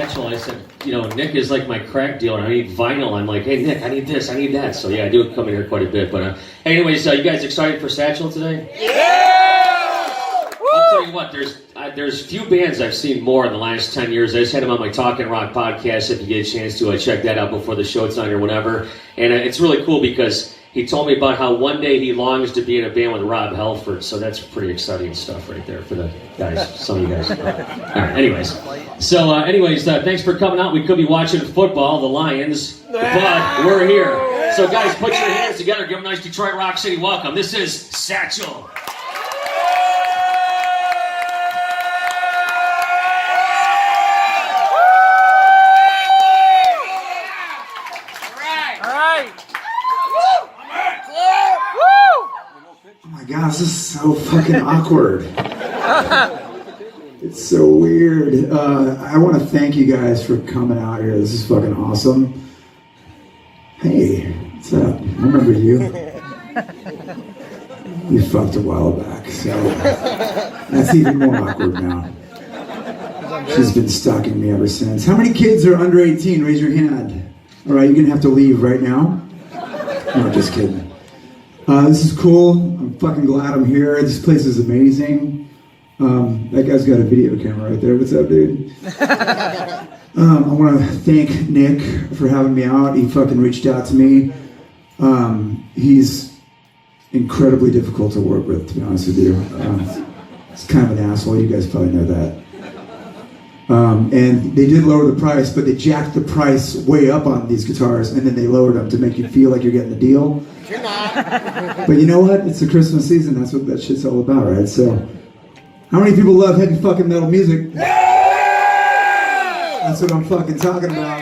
Satchel, I said, Nick is like my crack dealer. I need vinyl. I'm like, hey, Nick, I need this, I need that. So, yeah, I do come in here quite a bit. But anyways, you guys excited for Satchel today? Yeah! I'll tell you what, there's few bands I've seen more in the last 10 years. I just had him on my Talkin' Rock podcast. If you get a chance to, check that out before the show tonight or whatever. And it's really cool because he told me about how one day he longs to be in a band with Rob Halford, so that's pretty exciting stuff right there for the guys, some of you guys. All right, anyways. So, thanks for coming out. We could be watching football, the Lions, but we're here. So, guys, put your hands together. Give them a nice Detroit Rock City welcome. This is Satchel. Gosh, this is so fucking awkward. It's so weird. I want to thank you guys for coming out here. This is fucking awesome. Hey, what's up? I remember you. You fucked a while back, so that's even more awkward now. She's been stalking me ever since. How many kids are under 18? Raise your hand. All right, you're gonna have to leave right now. No, just kidding. This is cool. I'm fucking glad I'm here. This place is amazing. That guy's got a video camera right there. What's up, dude? I want to thank Nick for having me out. He fucking reached out to me. He's incredibly difficult to work with, to be honest with you. He's kind of an asshole. You guys probably know that. And they did lower the price, but they jacked the price way up on these guitars, and then they lowered them to make you feel like you're getting a deal. You're not. But you know what? It's the Christmas season. That's what that shit's all about, right? So, how many people love heavy fucking metal music? Yeah! That's what I'm fucking talking about.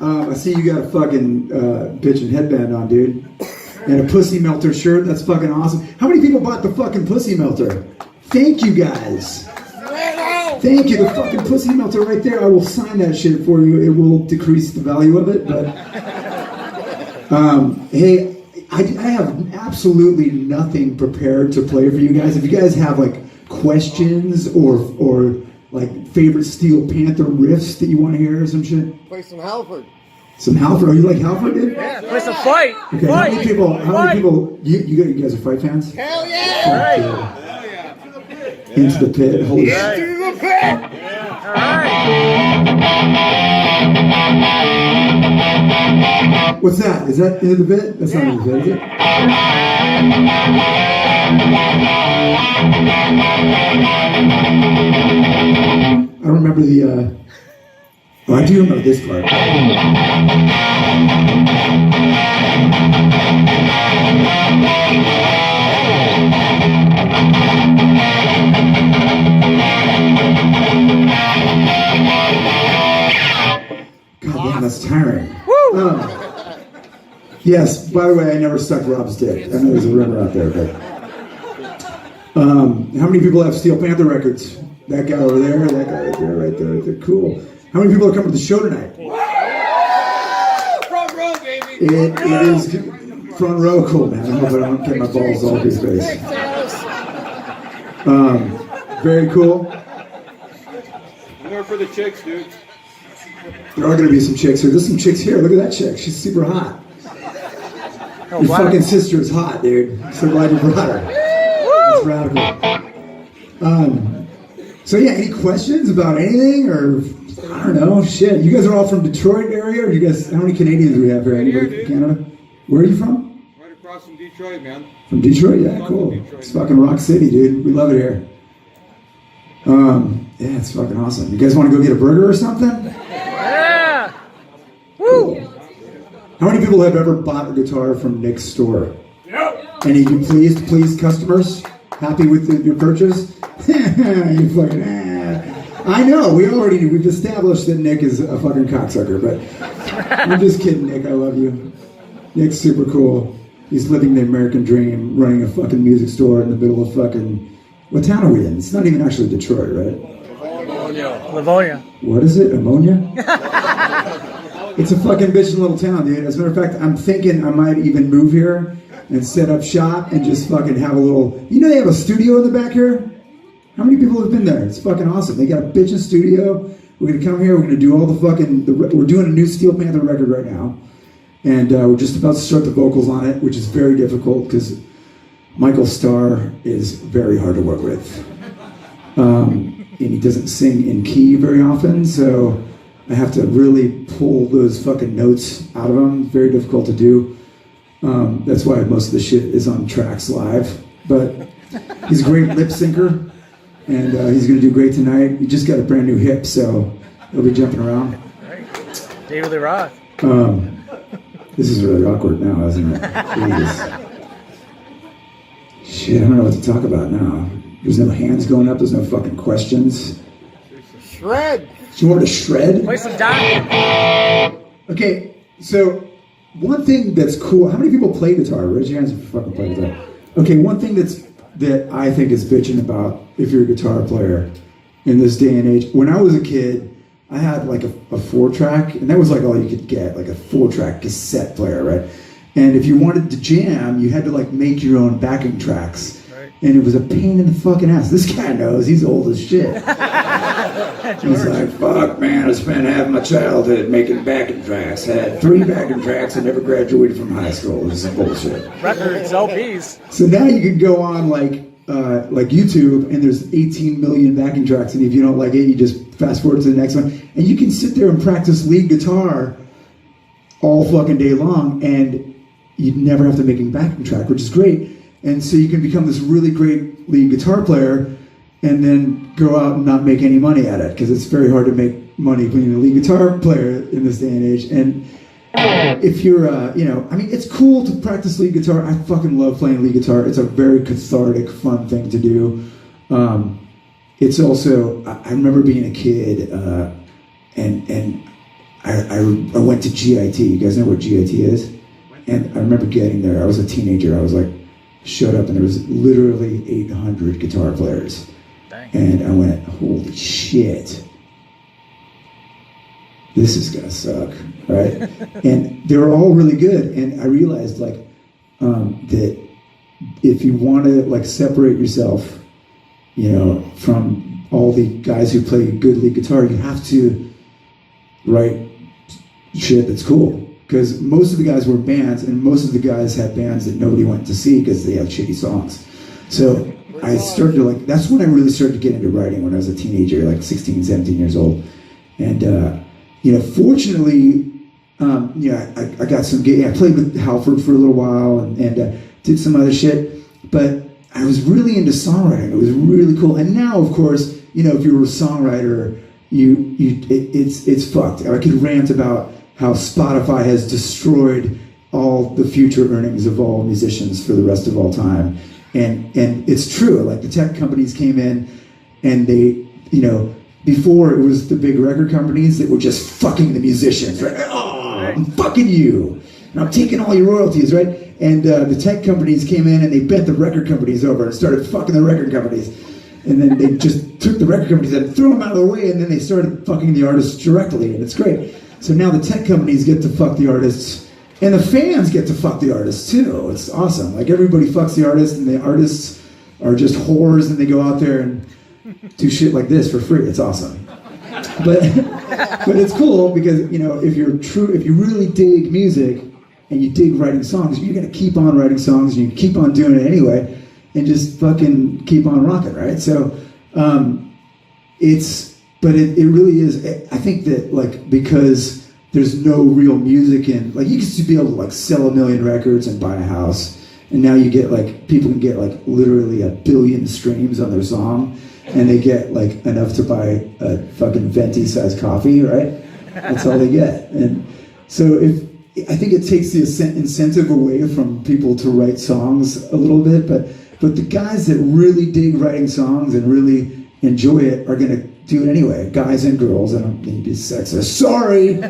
I see you got a fucking bitchin' headband on, dude. And a Pussy Melter shirt. That's fucking awesome. How many people bought the fucking Pussy Melter? Thank you, guys. Thank you, the fucking Pussy Melter right there. I will sign that shit for you. It will decrease the value of it, but... hey, I have absolutely nothing prepared to play for you guys. If you guys have, like, questions or like, favorite Steel Panther riffs that you want to hear or some shit? Play some Halford. Some Halford? Oh, you like Halford, dude? Yeah, play some Fight. Okay, Fight. How many people, you guys are Fight fans? Hell yeah! Into the pit. Holy shit. Into the pit! All right. What's that? Is that Into the Pit? That's not Into the Pit, is it? I don't remember the, oh, I do remember this part. God damn, that's tiring. Yes, by the way, I never sucked Rob's dick. I know there's a rumor out there, but... how many people have Steel Panther records? That guy over there, that guy right there, right there. They're cool. How many people are coming to the show tonight? Front row, baby! It is front row cool, man. I hope I don't get my balls all over his face. Very cool. I'm there for the chicks, dude. There are going to be some chicks here. There's some chicks here. Look at that chick. She's super hot. Your fucking sister is hot, dude. I'm so glad you brought her. That's radical. So yeah, any questions about anything, or I don't know, shit. You guys are all from Detroit area, or you guys? How many Canadians do we have here? Anybody from Canada? Where are you from? Right across from Detroit, man. From Detroit? Yeah, cool. It's fucking Rock City, dude. We love it here. Yeah, it's fucking awesome. You guys want to go get a burger or something? Yeah! Cool. How many people have ever bought a guitar from Nick's store? Yep. Any of you pleased customers? Happy with your purchase? You fucking I know, we've established that Nick is a fucking cocksucker, but I'm just kidding, Nick, I love you. Nick's super cool. He's living the American dream, running a fucking music store in the middle of fucking... What town are we in? It's not even actually Detroit, right? Livonia. What is it? Ammonia? It's a fucking bitchin' little town, dude. As a matter of fact, I'm thinking I might even move here and set up shop and just fucking have a little... You know they have a studio in the back here? How many people have been there? It's fucking awesome. They got a bitchin' studio. We're gonna come here. We're gonna do all the fucking. We're doing a new Steel Panther record right now, and we're just about to start the vocals on it, which is very difficult because Michael Starr is very hard to work with, and he doesn't sing in key very often, so I have to really pull those fucking notes out of him. Very difficult to do. That's why most of the shit is on tracks live. But he's a great lip syncer, and he's going to do great tonight. He just got a brand new hip, so he'll be jumping around. Right. David Lee Roth. This is really awkward now, isn't it? Jesus. Shit, I don't know what to talk about now. There's no hands going up. There's no fucking questions. Shred. You want to shred? Play some Don. Okay, so one thing that's cool. How many people play guitar? Raise your hands if you fucking play guitar. Okay, one thing that I think is bitching about if you're a guitar player in this day and age. When I was a kid, I had like a 4-track, and that was like all you could get, like a 4-track cassette player, right? And if you wanted to jam, you had to like make your own backing tracks. Right. And it was a pain in the fucking ass. This guy knows, he's old as shit. He's like, fuck man, I spent half my childhood making backing tracks. I had 3 backing tracks and never graduated from high school. This is bullshit. Records, LPs. So now you can go on like YouTube, and there's 18 million backing tracks, and if you don't like it, you just fast forward to the next one. And you can sit there and practice lead guitar all fucking day long, and you never have to make a backing track, which is great. And so you can become this really great lead guitar player, and then go out and not make any money at it, because it's very hard to make money being a lead guitar player in this day and age. And if you're, it's cool to practice lead guitar. I fucking love playing lead guitar. It's a very cathartic, fun thing to do. It's also, I remember being a kid, and I went to GIT. You guys know what GIT is? And I remember getting there. I was a teenager. I was like, showed up, and there was literally 800 guitar players. Dang. And I went, holy shit. This is gonna suck, right? And they were all really good, and I realized that if you want to like separate yourself, from all the guys who play good lead guitar, you have to write shit that's cool. Because most of the guys were bands, and most of the guys had bands that nobody went to see because they had shitty songs. So I started to that's when I really started to get into writing, when I was a teenager, like 16, 17 years old. And fortunately, I got some gigs. I played with Halford for a little while, and did some other shit. But I was really into songwriting. It was really cool. And now, of course, if you're a songwriter, it's fucked. I could rant about how Spotify has destroyed all the future earnings of all musicians for the rest of all time. And it's true. Like, the tech companies came in, and they, before it was the big record companies that were just fucking the musicians, right? Oh, I'm fucking you, and I'm taking all your royalties, right? And the tech companies came in, and they bent the record companies over and started fucking the record companies. And then they just took the record companies and threw them out of the way, and then they started fucking the artists directly, and it's great. So now the tech companies get to fuck the artists, and the fans get to fuck the artists too. It's awesome. Like, everybody fucks the artists, and the artists are just whores, and they go out there and do shit like this for free. It's awesome. But it's cool because, if you really dig music and you dig writing songs, you're gonna keep on writing songs, and you keep on doing it anyway, and just fucking keep on rocking, right? So it really is. I think that, because there's no real music in, you used to be able to sell 1 million records and buy a house, and now you get people can get literally 1 billion streams on their song, and they get enough to buy a fucking venti sized coffee, right? That's all they get. And so I think it takes the incentive away from people to write songs a little bit, but the guys that really dig writing songs and really enjoy it are gonna do it anyway. Guys and girls. I don't mean to be sexist. Sorry,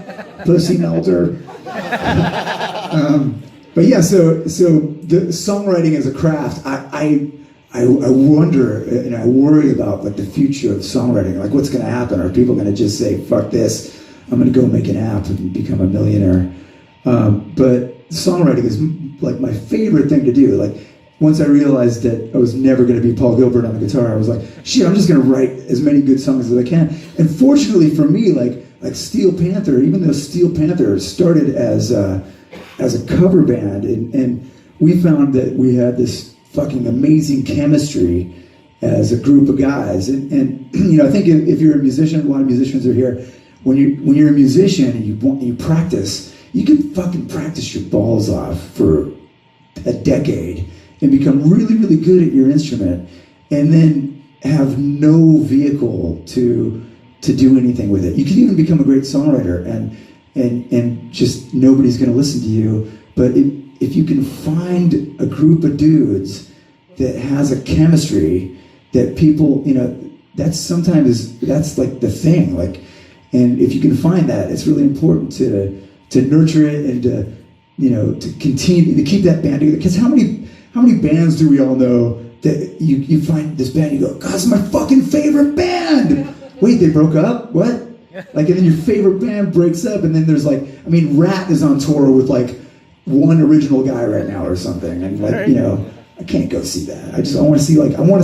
pussy melter. But yeah, so the songwriting as a craft, I wonder, and I worry about the future of songwriting. What's going to happen? Are people going to just say, "Fuck this, I'm going to go make an app and become a millionaire"? But songwriting is my favorite thing to do. once I realized that I was never going to be Paul Gilbert on the guitar, I was like, shit, I'm just going to write as many good songs as I can. And fortunately for me, like Steel Panther, even though Steel Panther started as a cover band, and we found that we had this fucking amazing chemistry as a group of guys. And you know, I think if you're a musician, a lot of musicians are here, when you're a musician and you practice, you can fucking practice your balls off for a decade and become really, really good at your instrument, and then have no vehicle to do anything with it. You can even become a great songwriter, and just nobody's going to listen to you. But if you can find a group of dudes that has a chemistry that people, you know, that's like the thing. Like, and if you can find that, it's really important to nurture it and to, you know, to continue to keep that band together. Because how many bands do we all know that you find this band, you go, God, it's my fucking favorite band. Wait, they broke up? What? Like, and then your favorite band breaks up, and then there's like, I mean, Rat is on tour with like one original guy right now or something, and like, you know, I can't go see that. I want to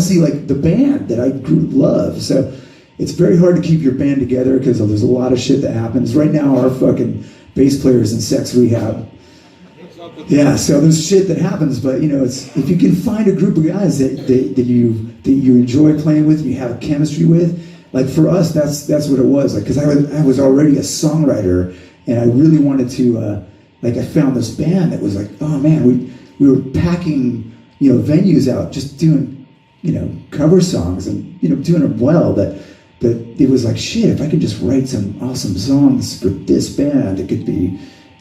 see like the band that I grew to love. So it's very hard to keep your band together because there's a lot of shit that happens. Right now, our fucking bass player's in sex rehab. Yeah, so there's shit that happens, but you know, it's if you can find a group of guys that you enjoy playing with, you have a chemistry with. Like for us, that's what it was. Like, because I was already a songwriter, and I really wanted to. Like, I found this band that was like, oh man, we were packing, you know, venues out, just doing, you know, cover songs and, you know, doing them well. That it was like, shit, if I could just write some awesome songs for this band, it could be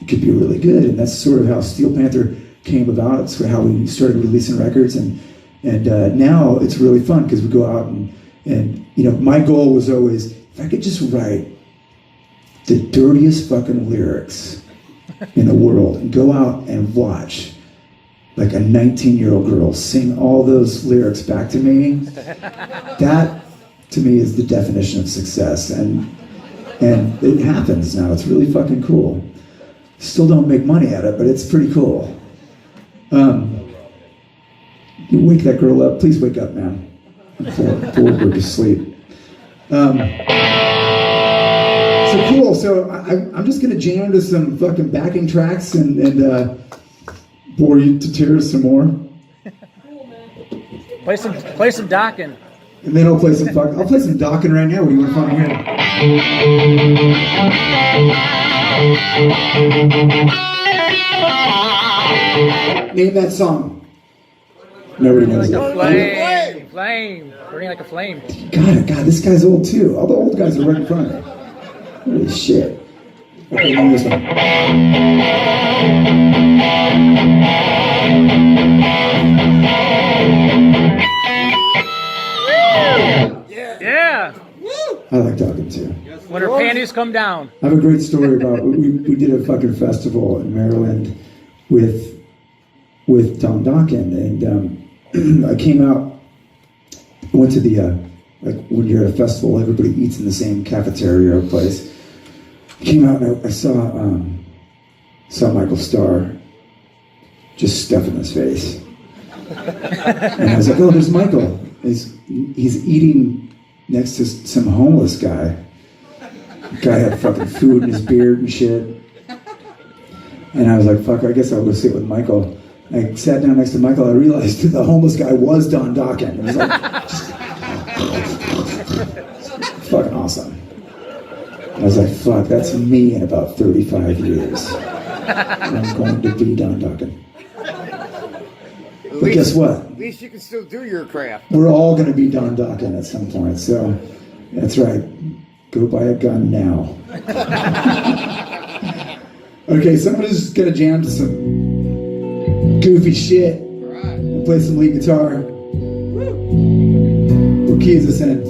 really good. And that's sort of how Steel Panther came about. It's how we started releasing records, and now it's really fun because we go out and you know, my goal was always, if I could just write the dirtiest fucking lyrics in the world and go out and watch like a 19-year-old girl sing all those lyrics back to me, that to me is the definition of success. And it happens now. It's really fucking cool. Still don't make money at it, but it's pretty cool. You wake that girl up. Please wake up, man. Before her to sleep. So cool. So I'm just gonna jam to some fucking backing tracks and bore you to tears some more. Play some Dokken. And then I'll play some Dokken right now. What do you want to find here? Name that song. Nobody knows it. Flame. Burning like a flame. God, this guy's old too. All the old guys are right in front of me. Holy shit. Okay, name this one. Yeah. I like Dokken too. When her panties come down. I have a great story about we did a fucking festival in Maryland with Tom Dokken, and I came out. I went to the like when you're at a festival, everybody eats in the same cafeteria or place. I came out and I saw Michael Starr just stuffing his face, and I was like, "Oh, there's Michael. He's eating next to some homeless guy. The guy had fucking food in his beard and shit." And I was like, "Fuck, I guess I'll go sit with Michael." I sat down next to Michael. I realized that the homeless guy was Don Dokken. It was like, fucking awesome. I was like, fuck, that's me in about 35 years. I'm going to be Don Dokken. But guess what? At least you can still do your craft. We're all going to be Don Dokken at some point. So that's right. Go buy a gun now. Okay, somebody's going to jam to some goofy shit. And play some lead guitar. What key is this in?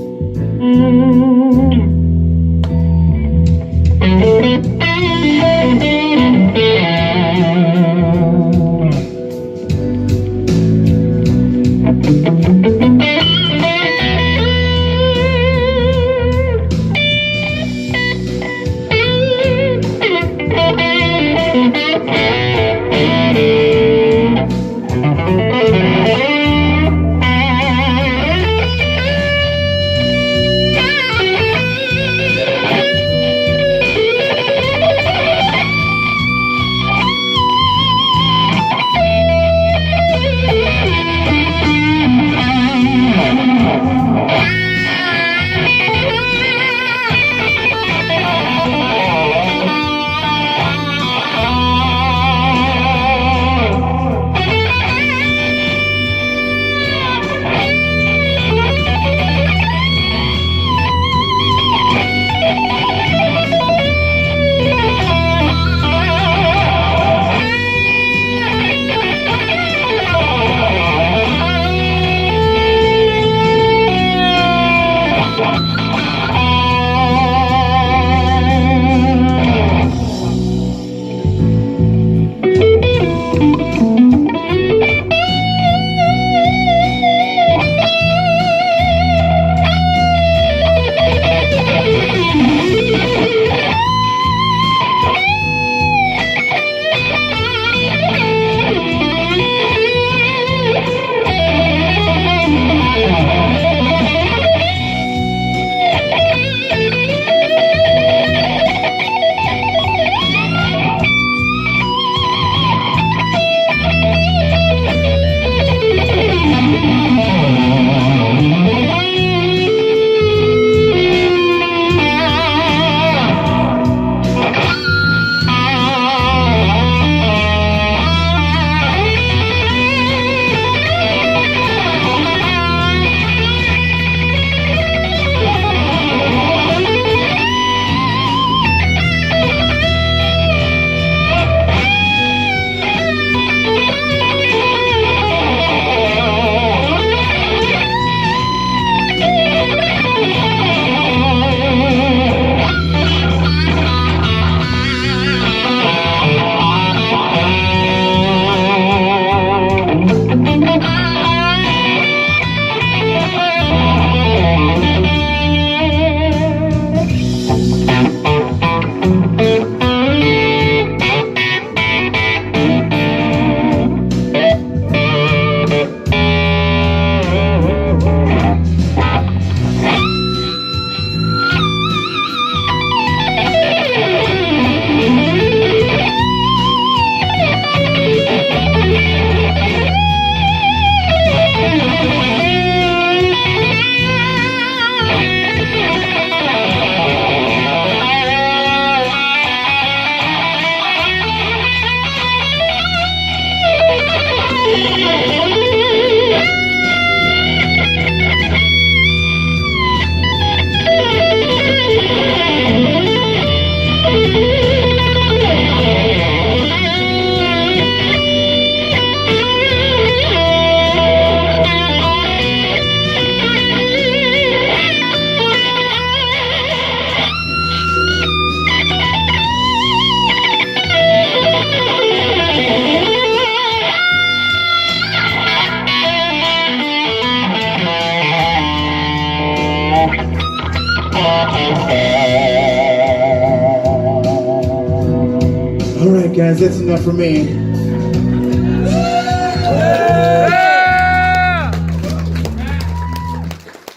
All right, guys, that's enough for me.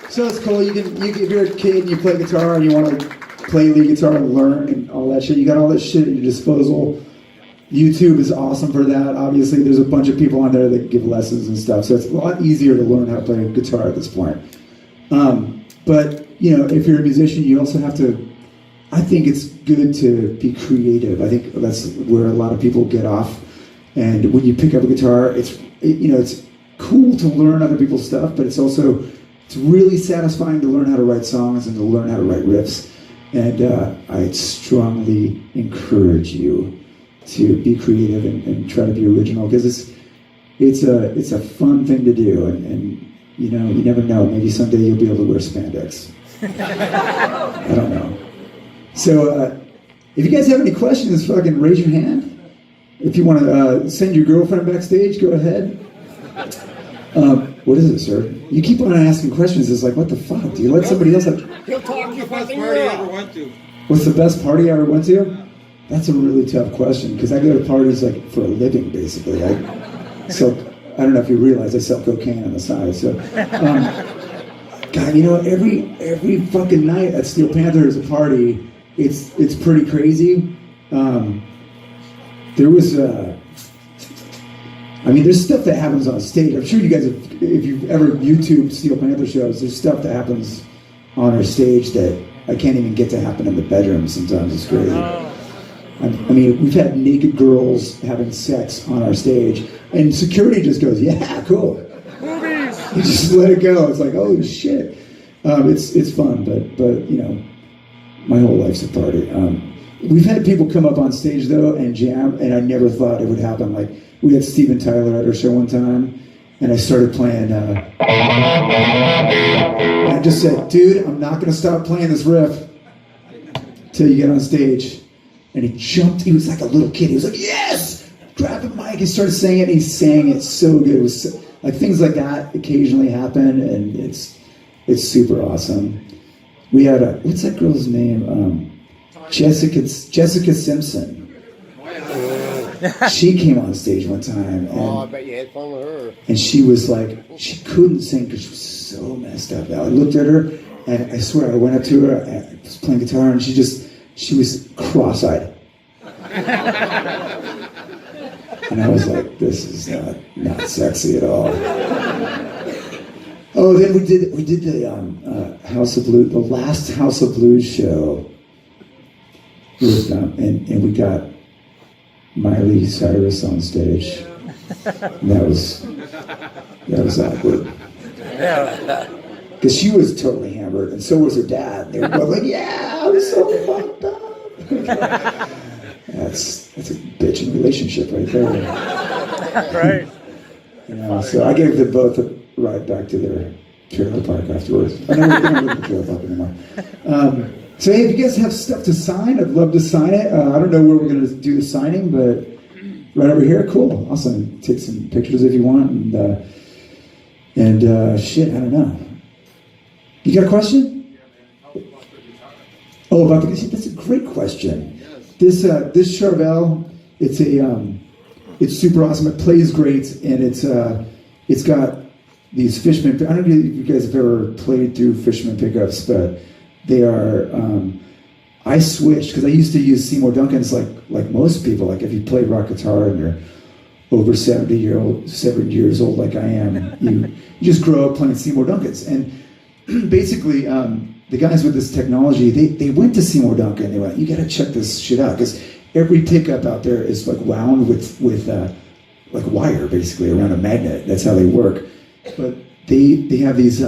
So it's cool. You can if you're a kid and you play guitar and you want to play lead guitar and learn and all that shit, you got all that shit at your disposal. YouTube is awesome for that. Obviously, there's a bunch of people on there that give lessons and stuff, so it's a lot easier to learn how to play guitar at this point. But you know, if you're a musician, you also have to. I think it's good to be creative. I think that's where a lot of people get off. And when you pick up a guitar, it's cool to learn other people's stuff, but it's really satisfying to learn how to write songs and to learn how to write riffs. And I strongly encourage you to be creative and try to be original, because it's a fun thing to do. And you know, you never know. Maybe someday you'll be able to wear spandex. I don't know. So, if you guys have any questions, fucking raise your hand. If you want to send your girlfriend backstage, go ahead. What is it, sir? You keep on asking questions. It's like, what the fuck? Do you let somebody else have... He'll talk you Best fucking party I ear ever off. went to. What's the best party I ever went to? That's a really tough question, because I go to parties like for a living, basically. So I don't know if you realize I sell cocaine on the side. So, God, you know, every fucking night at Steel Panther is a party. It's pretty crazy. There's stuff that happens on stage. I'm sure you guys, if you've ever YouTubed Steel Panther shows, there's stuff that happens on our stage that I can't even get to happen in the bedroom. Sometimes it's crazy. I mean, we've had naked girls having sex on our stage, and security just goes, "Yeah, cool." Movies. You just let it go. It's like, oh shit. It's fun, but you know, my whole life's a party. We've had people come up on stage though and jam, and I never thought it would happen. Like, we had Steven Tyler at our show one time, and I started playing. And I just said, "Dude, I'm not gonna stop playing this riff till you get on stage." And he jumped. He was like a little kid. He was like, "Yes!" Grabbed the mic. He started saying it. And he sang it so good. It was so, like, things like that occasionally happen, and it's super awesome. We had what's that girl's name? Jessica Simpson. She came on stage one time. Oh, I bet you had fun with her. And she was like, she couldn't sing because she was so messed up. I looked at her, and I swear I went up to her. I was playing guitar, and she was cross-eyed. And I was like, this is not sexy at all. Oh, then we did the House of Blues, the last House of Blues show. And we got Miley Cyrus on stage. And that was awkward. Yeah. Because she was totally hammered, and so was her dad. They were both like, "Yeah, I'm so fucked up." That's a bitching relationship right there. Right. You know, so I gave them both a ride back to their trailer park afterwards. I don't live in the trailer park anymore. So hey, if you guys have stuff to sign, I'd love to sign it. I don't know where we're going to do the signing, but right over here, cool, awesome. Take some pictures if you want, and shit, I don't know. You got a question? Oh, about the guitar. That's a great question. This Charvel, it's super awesome. It plays great, and it's got these Fishman. I don't know if you guys have ever played through Fishman pickups, but they are. I switched because I used to use Seymour Duncan's like most people. Like, if you play rock guitar and you're over 7 years old like I am, you just grow up playing Seymour Duncan's. And basically, the guys with this technology, they went to Seymour Duncan. They went, "You got to check this shit out," because every pickup out there is like wound with like wire, basically, around a magnet. That's how they work. But they have these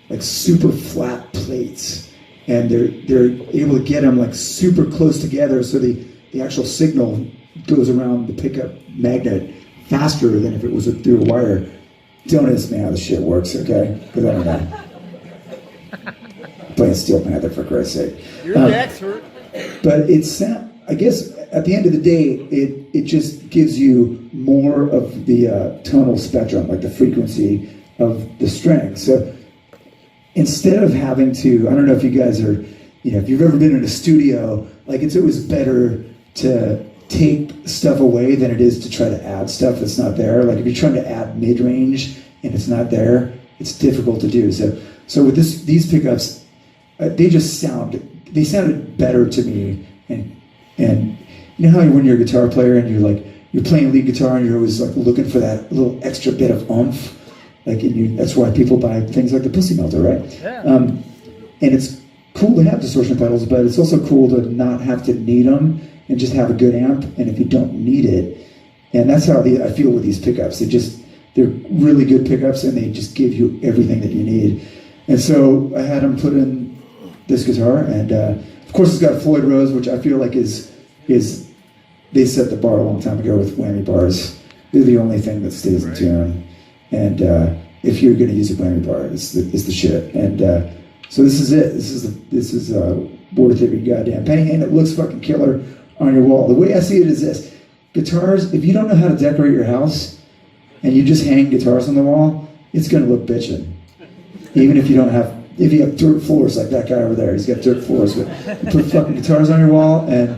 like super flat plates, and they're able to get them like super close together, so the actual signal goes around the pickup magnet faster than if it was through a wire. Don't ask me how this shit works, okay? Because I don't know. Playing Steel Panther, for Christ's sake. You're the expert. But I guess at the end of the day, it just gives you more of the tonal spectrum, like the frequency of the string. So instead of having to, I don't know if you guys are, if you've ever been in a studio, like it's always better to take stuff away than it is to try to add stuff that's not there. Like if you're trying to add mid-range and it's not there, it's difficult to do. So with these pickups, they sounded better to me. And you know how when you're a guitar player and you're playing lead guitar and you're always like looking for that little extra bit of oomph, that's why people buy things like the Pussy Melter, right? Yeah. And it's cool to have distortion pedals, but it's also cool to not have to need them and just have a good amp. And if you don't need it, and that's how I feel with these pickups. They're really good pickups, and they just give you everything that you need. And so I had them put in this guitar, and of course it's got Floyd Rose, which I feel like is they set the bar a long time ago with whammy bars. They're the only thing that stays in tune. And if you're going to use a whammy bar, it's the shit. And so this is it. This is worth every goddamn penny, and it looks fucking killer on your wall. The way I see it is this: guitars. If you don't know how to decorate your house, and you just hang guitars on the wall, it's going to look bitchin'. Even if you have dirt floors like that guy over there, he's got dirt floors, but you put fucking guitars on your wall, and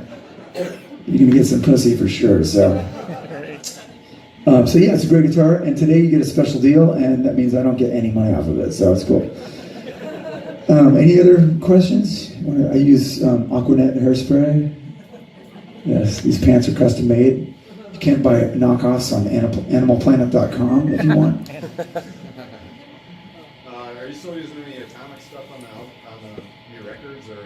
you're going to get some pussy for sure. So yeah, it's a great guitar, and today you get a special deal, and that means I don't get any money off of it, so it's cool. Any other questions? I use Aquanet hairspray. Yes, these pants are custom made. You can't buy knockoffs on animalplanet.com if you want. Are you still using any atomic stuff on the new records? Or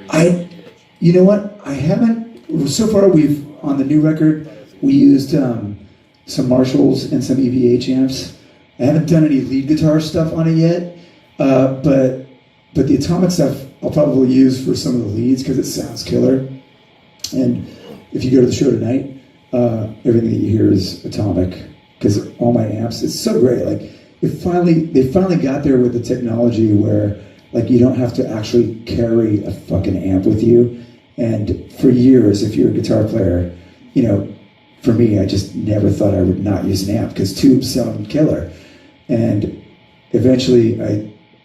you know what? I haven't. So far, on the new record, we used some Marshalls and some EVH amps. I haven't done any lead guitar stuff on it yet, but the atomic stuff I'll probably use for some of the leads because it sounds killer. And if you go to the show tonight, everything that you hear is atomic because all my amps, it's so great. Like they finally got there with the technology where like you don't have to actually carry a fucking amp with you. And for years, if you're a guitar player, for me, I just never thought I would not use an amp because tubes sound killer. And eventually,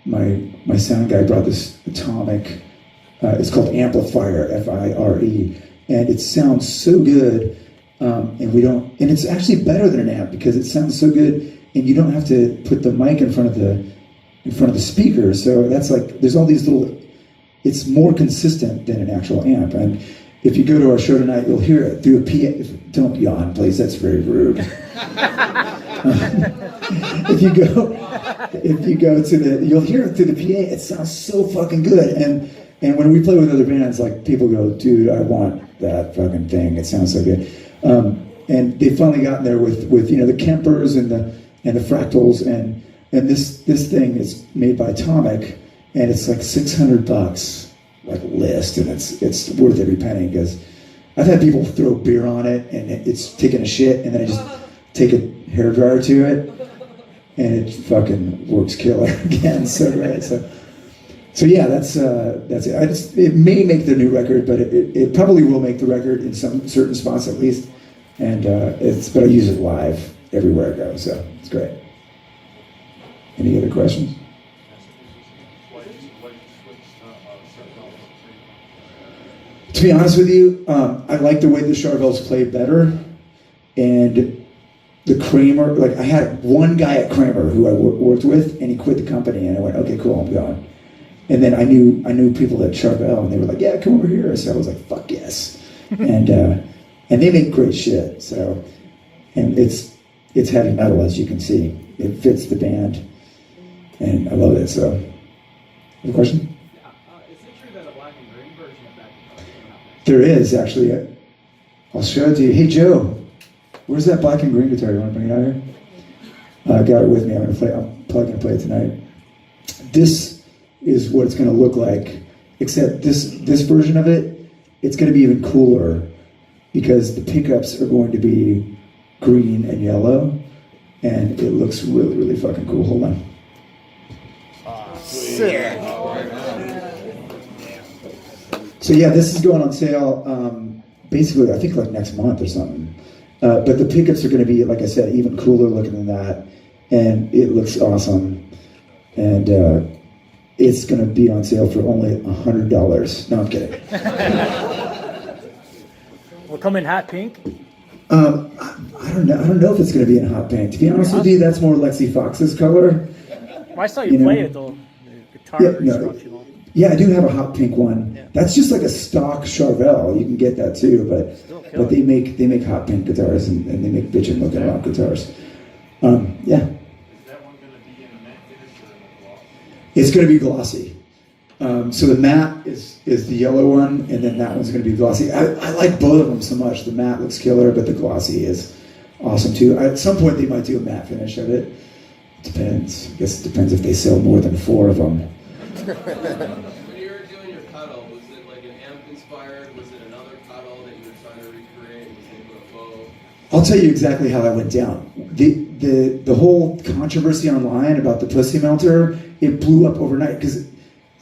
my sound guy brought this atomic. It's called Amplifier, F-I-R-E, and it sounds so good. And it's actually better than an amp because it sounds so good, and you don't have to put the mic in front of the speaker. So that's like there's all these little. It's more consistent than an actual amp. And if you go to our show tonight, you'll hear it through a PA. Don't yawn, please. That's very rude. If you go you'll hear it through the PA. It sounds so fucking good. And when we play with other bands, like people go, dude, I want that fucking thing. It sounds so good. And they've finally gotten there with the Kempers and the Fractals and this thing is made by Atomic. And it's like $600, like list, and it's worth every penny because I've had people throw beer on it and it's taking a shit, and then I just take a hairdryer to it, and it fucking works killer again. So great. So yeah, that's it. It may make the new record, but it probably will make the record in some certain spots at least. And but I use it live everywhere I go, so it's great. Any other questions? To be honest with you, I like the way the Charvels play better, and the Kramer. Like I had one guy at Kramer who I worked with, and he quit the company, and I went, okay, cool, I'm going. And then I knew people at Charvel, and they were like, yeah, come over here. So I was like, fuck yes, and they make great shit. So, and it's heavy metal, as you can see. It fits the band, and I love it. So, have a question? There is, actually. I'll show it to you. Hey, Joe, where's that black and green guitar? You want to bring it out here? I got it with me. I'm probably going to play it tonight. This is what it's going to look like, except this version of it, it's going to be even cooler because the pickups are going to be green and yellow, and it looks really, really fucking cool. Hold on. Sick. So yeah, this is going on sale basically I think like next month or something. But the pickups are going to be, like I said, even cooler looking than that, and it looks awesome. And it's going to be on sale for only $100. No, I'm kidding. Will come in hot pink. I don't know. I don't know if it's going to be in hot pink. To be honest with you, that's more Lexi Fox's color. I saw you play it though. The guitar instructional. Yeah, I do have a hot pink one. Yeah. That's just like a stock Charvel. You can get that too, but they make hot pink guitars and they make bitchin' looking rock guitars. Yeah. Is that one going to be in a matte finish or in a gloss? It's going to be glossy. So the matte is the yellow one, and then that one's going to be glossy. I like both of them so much. The matte looks killer, but the glossy is awesome too. At some point, they might do a matte finish of it. Depends. I guess it depends if they sell more than 4 of them. When you were doing your pedal, was it like an amp inspired? Was it another pedal that you were trying to recreate? Was it with a bow? I'll tell you exactly how that went down. The whole controversy online about the pussy melter, it blew up overnight because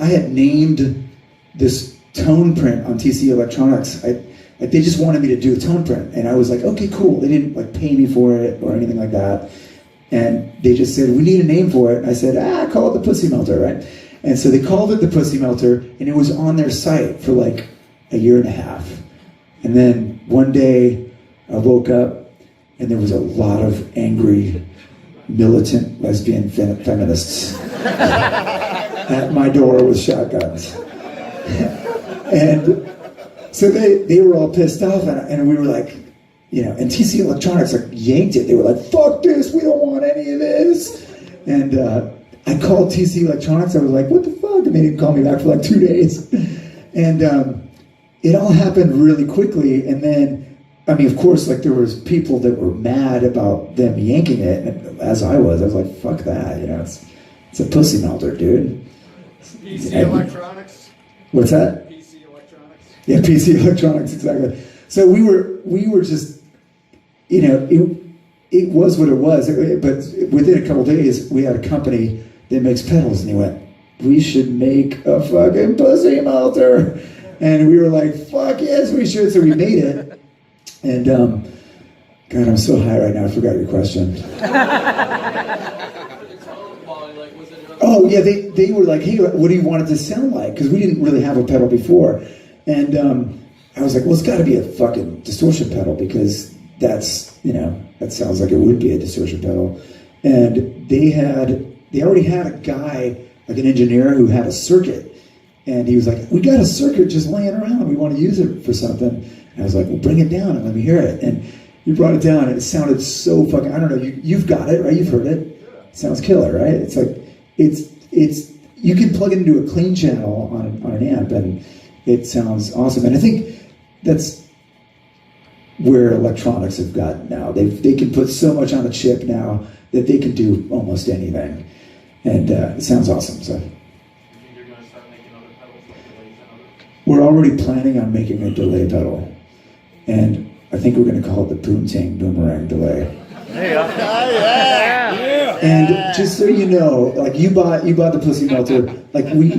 I had named this tone print on TC Electronics. They just wanted me to do a tone print, and I was like, okay, cool. They didn't like pay me for it or anything like that, and they just said we need a name for it. And I said, call it the Pussy Melter, right? And so they called it the Pussy Melter, and it was on their site for like a year and a half. And then one day, I woke up, and there was a lot of angry, militant lesbian feminists at my door with shotguns. And so they were all pissed off, and we were like, and TC Electronics like yanked it. They were like, fuck this, we don't want any of this. And I called TC Electronics, I was like, what the fuck? And they didn't call me back for like 2 days. And it all happened really quickly, and then of course, like there was people that were mad about them yanking it, and as I was like, fuck that, it's a pussy melter, dude. PC Electronics? What's that? PC Electronics? Yeah, PC Electronics, exactly. So we were just, it was what it was, but within a couple days, we had a company that makes pedals, and they went, we should make a fucking pussy melter. And we were like, fuck yes, we should. So we made it. And, God, I'm so high right now, I forgot your question. Oh, yeah, they were like, hey, what do you want it to sound like? Because we didn't really have a pedal before. And I was like, well, it's got to be a fucking distortion pedal because that's, that sounds like it would be a distortion pedal. And they already had a guy, like an engineer who had a circuit. And he was like, we got a circuit just laying around. We want to use it for something. And I was like, well, bring it down and let me hear it. And you brought it down and it sounded so fucking, I don't know, you've got it, right? You've heard it. It sounds killer, right? It's like, it's you can plug it into a clean channel on an amp and it sounds awesome. And I think that's where electronics have gotten now. They can put so much on a chip now that they can do almost anything. And it sounds awesome, so. We're already planning on making a delay pedal. And I think we're going to call it the Poontang Boomerang Delay. There you go. Yeah. And just so you know, like you bought the Pussy Melter, like we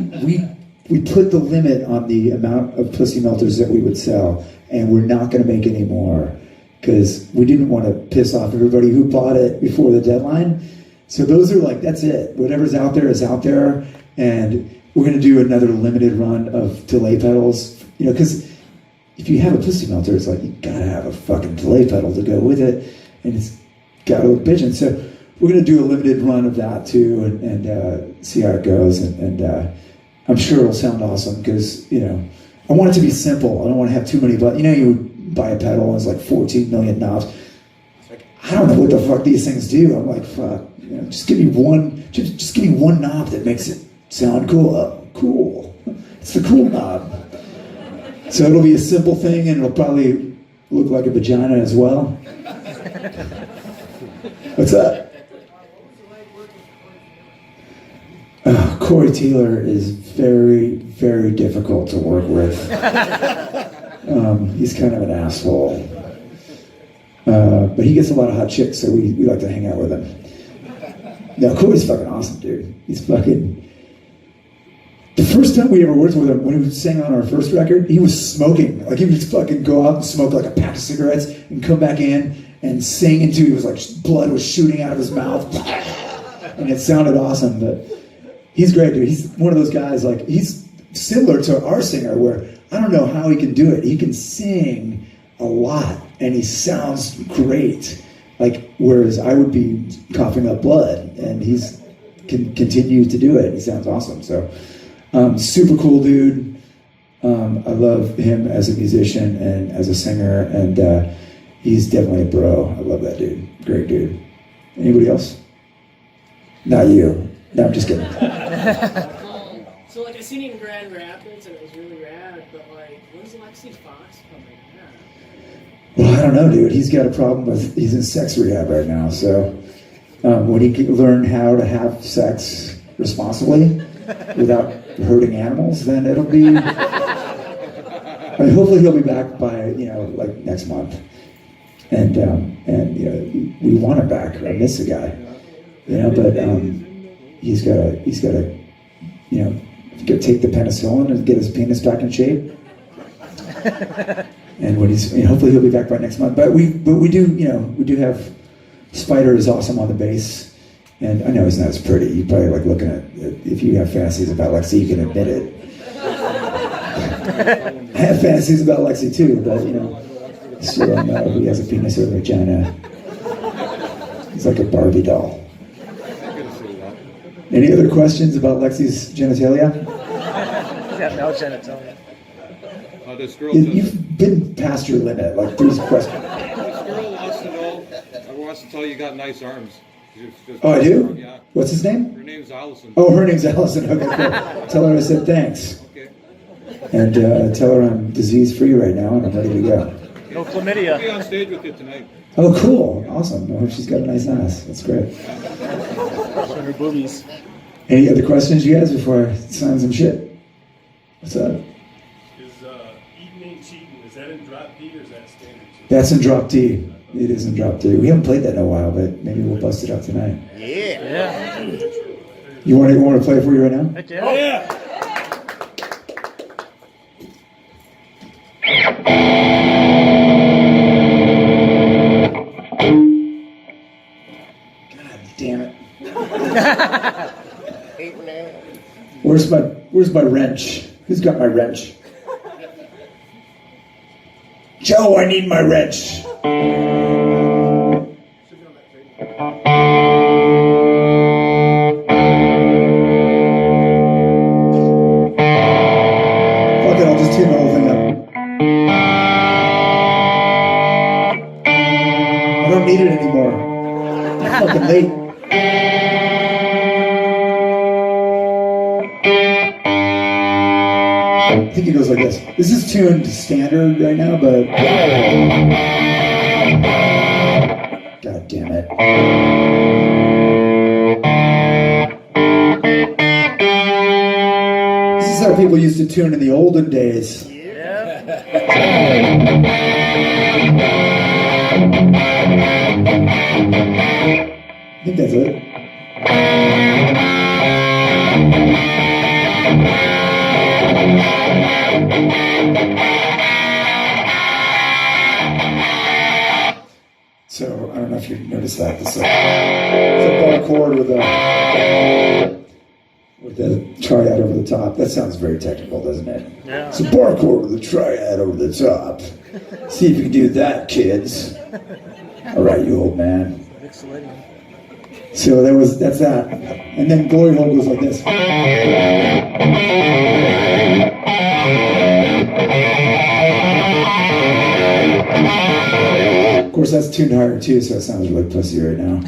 put the limit on the amount of Pussy Melters that we would sell, and we're not going to make any more because we didn't want to piss off everybody who bought it before the deadline. So those are like, that's it. Whatever's out there is out there, and we're going to do another limited run of delay pedals, because if you have a Pussy Melter, it's like, you gotta have a fucking delay pedal to go with it, and it's gotta look bitchin'. So we're going to do a limited run of that too, and see how it goes, and I'm sure it'll sound awesome, because, I want it to be simple. I don't want to have too many buttons. You buy a pedal, and it's like 14 million knobs. It's like, I don't know what the fuck these things do. I'm like, fuck, just give me one knob that makes it sound cool. Oh, cool. It's the cool knob. So it'll be a simple thing, and it'll probably look like a vagina as well. What's that? Corey Taylor is very, very difficult to work with. He's kind of an asshole. But he gets a lot of hot chicks, so we like to hang out with him. No, Corey's fucking awesome, dude. He's fucking... The first time we ever worked with him, when he sang on our first record, he was smoking. Like, he would just fucking go out and smoke like a pack of cigarettes and come back in and sing into, he was like, blood was shooting out of his mouth. And it sounded awesome, but He's great, dude. He's one of those guys, like, he's similar to our singer, where I don't know how he can do it. He can sing a lot, and he sounds great. Like, whereas I would be coughing up blood, and he's can continue to do it. He sounds awesome. So, super cool dude. I love him as a musician and as a singer, and he's definitely a bro. I love that dude. Great dude. Anybody else? Not you. No, I'm just kidding. So, like, I seen it in Grand Rapids, and it was really rad, but, like, when's Lexi Fox coming out? Well, I don't know, dude. He's got a problem with, he's in sex rehab right now, so when he can learn how to have sex responsibly without hurting animals, then it'll be, I mean, hopefully he'll be back by, like next month. And we want him back. I miss the guy, but he's got to, take the penicillin and get his penis back in shape. And when hopefully he'll be back by next month. But we do have Spider is awesome on the bass, and I know he's not as pretty. You probably like looking at if you have fantasies about Lexi, you can admit it. I have fantasies about Lexi too, but still don't know if he has a penis or a vagina. He's like a Barbie doll. Any other questions about Lexi's genitalia? He's got no genitalia. This girl You've been past your limit. Like, there's questions. This girl wants to tell you got nice arms. Oh, I do? Yeah. What's his name? Her name's Allison. Oh, her name's Allison. Okay, cool. Tell her I said thanks. Okay. And tell her I'm disease-free right now and I'm ready to go. No chlamydia. I'll be on stage with you tonight. Oh, cool. Awesome. I hope she's got a nice ass. That's great. Showing her boobies. Any other questions, you guys, before I sign some shit? What's up? Eating Ain't Cheating, is that in drop D or is that standard G? That's in drop D. It is in drop D. We haven't played that in a while, but maybe we'll bust it up tonight. Yeah. You want to play it for you right now? Heck yeah. Oh, yeah. God damn it. Where's my wrench? Who's got my wrench? Joe, I need my wrench. Fuck it, I'll just tune the whole thing up. I don't need it anymore. I'm fucking late. I think it goes like this. This is tuned standard right now, but God damn it. This is how people used to tune in the olden days. Yeah. I think that's it. So, I don't know if you noticed that. It's a bar chord with a triad over the top. That sounds very technical, doesn't it? Yeah. It's a bar chord with a triad over the top. See if you can do that, kids. All right, you old man. So that's that. And then Glory Hole goes like this. Of course, that's tuned higher too, so it sounds really pussy right now.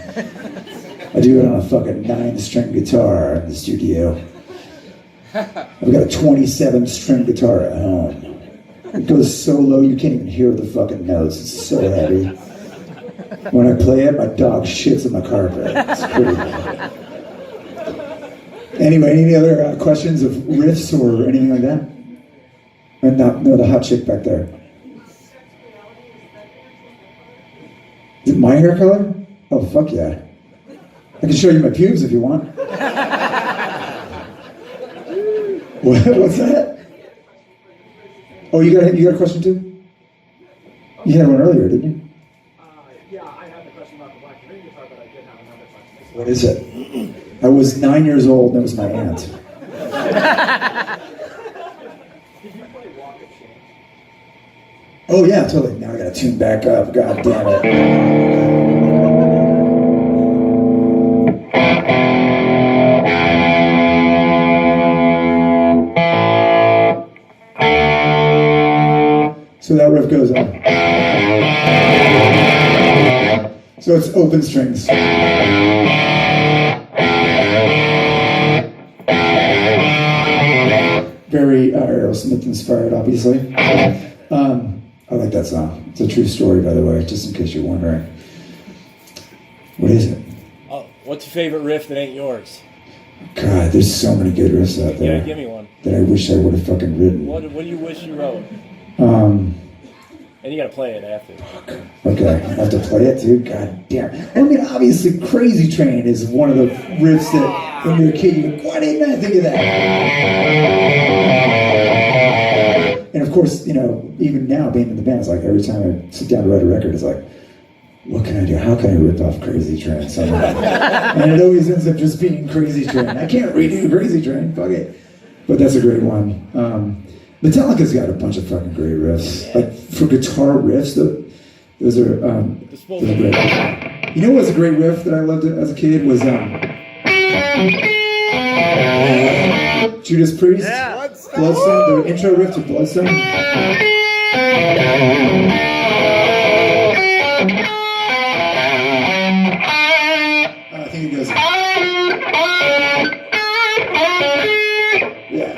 I do it on a fucking 9-string guitar in the studio. I've got a 27-string guitar at home. It goes so low you can't even hear the fucking notes. It's so heavy. When I play it, my dog shits on the carpet. It's pretty bad. Anyway, any other questions of riffs or anything like that? No, the hot chick back there. Is it my hair color? Oh, fuck yeah. I can show you my pubes if you want. What's that? Oh, you got a question too? You had one earlier, didn't you? Yeah, I had a question about the Black Ring guitar, but I did have another question. What is it? I was 9 years old, and it was my aunt. Did you play Walk of Shame? Oh yeah, totally. Now I gotta tune back up. God damn it. So that riff goes on. So it's open strings. Very Aerosmith inspired, obviously. I like that song. It's a true story, by the way, just in case you're wondering. What is it? Oh, what's your favorite riff that ain't yours? God, there's so many good riffs out there. Yeah, give me one. That I wish I would have fucking written. What do you wish you wrote? And you gotta play it after. Okay, I have to play it too? God damn. I mean, obviously, Crazy Train is one of the riffs that when you're a kid, you go, why didn't I think of that? And of course, you know, even now, being in the band, it's like every time I sit down to write a record, it's like, what can I do? How can I rip off Crazy Train somehow? And it always ends up just being Crazy Train. I can't redo Crazy Train, fuck it. But that's a great one. Metallica's got a bunch of fucking great riffs. Like, for guitar riffs, those are great. You know what's a great riff that I loved as a kid was Judas Priest, Bloodstone, the intro riff to Bloodstone. I think it goes. Yeah.